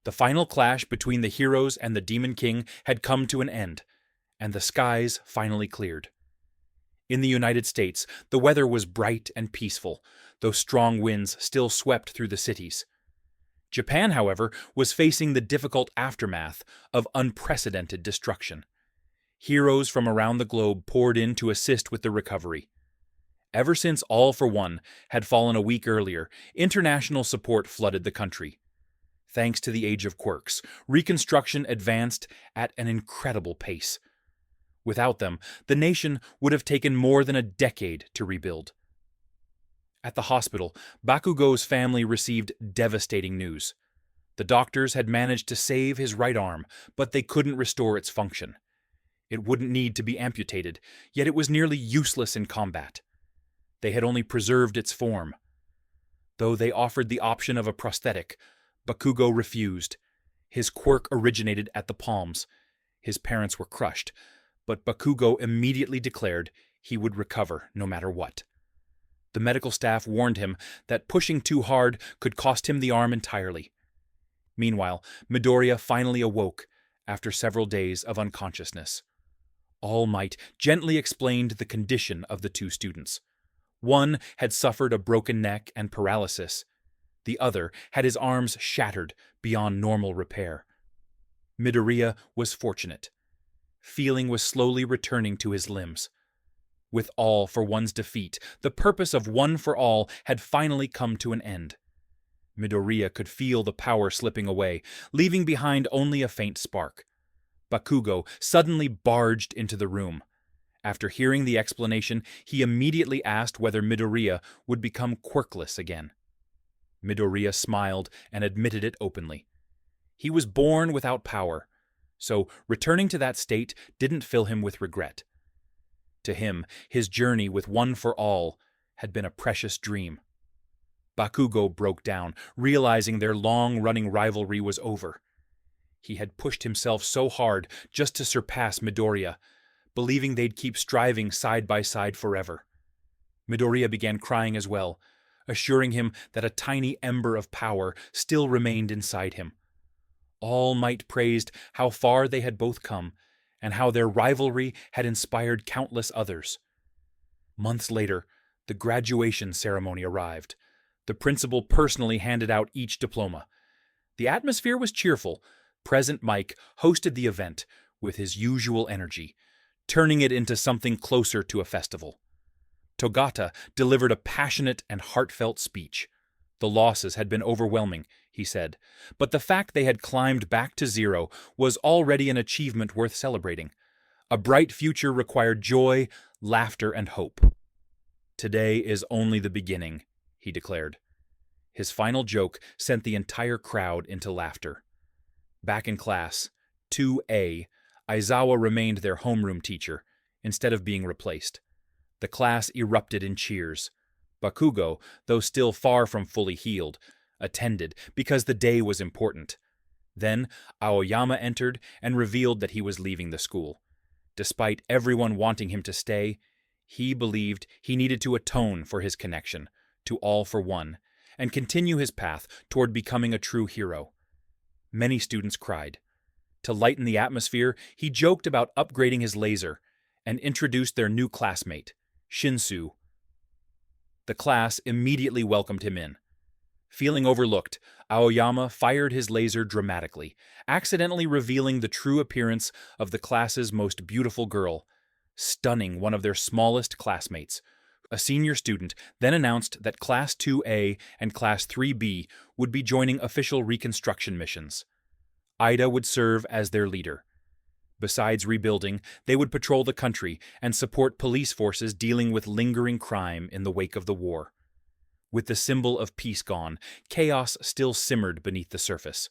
The final clash between the heroes and the Demon King had come to an end, and the skies finally cleared. In the United States, the weather was bright and peaceful, though strong winds still swept through the cities. Japan, however, was facing the difficult aftermath of unprecedented destruction. Heroes from around the globe poured in to assist with the recovery. Ever since All for One had fallen a week earlier, international support flooded the country. Thanks to the Age of Quirks, reconstruction advanced at an incredible pace. Without them, the nation would have taken more than a decade to rebuild. At the hospital, Bakugo's family received devastating news. The doctors had managed to save his right arm, but they couldn't restore its function. It wouldn't need to be amputated, yet it was nearly useless in combat. They had only preserved its form. Though they offered the option of a prosthetic, Bakugo refused. His quirk originated at the palms. His parents were crushed, but Bakugo immediately declared he would recover no matter what. The medical staff warned him that pushing too hard could cost him the arm entirely. Meanwhile, Midoriya finally awoke after several days of unconsciousness. All Might gently explained the condition of the two students. One had suffered a broken neck and paralysis. The other had his arms shattered beyond normal repair. Midoriya was fortunate. Feeling was slowly returning to his limbs. With All for One's defeat, the purpose of One for All had finally come to an end. Midoriya could feel the power slipping away, leaving behind only a faint spark. Bakugo suddenly barged into the room. After hearing the explanation, he immediately asked whether Midoriya would become quirkless again. Midoriya smiled and admitted it openly. He was born without power, so returning to that state didn't fill him with regret. To him, his journey with One for All had been a precious dream. Bakugo broke down, realizing their long-running rivalry was over. He had pushed himself so hard just to surpass Midoriya, believing they'd keep striving side by side forever. Midoriya began crying as well, assuring him that a tiny ember of power still remained inside him. All Might praised how far they had both come, and how their rivalry had inspired countless others. Months later, the graduation ceremony arrived. The principal personally handed out each diploma. The atmosphere was cheerful. President Mike hosted the event with his usual energy, turning it into something closer to a festival. Togata delivered a passionate and heartfelt speech. The losses had been overwhelming, he said, but the fact they had climbed back to zero was already an achievement worth celebrating. A bright future required joy, laughter, and hope. Today is only the beginning, he declared. His final joke sent the entire crowd into laughter. Back in class, 2A, Aizawa remained their homeroom teacher, instead of being replaced. The class erupted in cheers. Bakugo, though still far from fully healed, attended because the day was important. Then Aoyama entered and revealed that he was leaving the school. Despite everyone wanting him to stay, he believed he needed to atone for his connection to All for One and continue his path toward becoming a true hero. Many students cried. To lighten the atmosphere, he joked about upgrading his laser and introduced their new classmate, Shinsu. The class immediately welcomed him in. Feeling overlooked, Aoyama fired his laser dramatically, accidentally revealing the true appearance of the class's most beautiful girl, stunning one of their smallest classmates. A senior student then announced that Class 2A and Class 3B would be joining official reconstruction missions. Ida would serve as their leader. Besides rebuilding, they would patrol the country and support police forces dealing with lingering crime in the wake of the war. With the symbol of peace gone, chaos still simmered beneath the surface.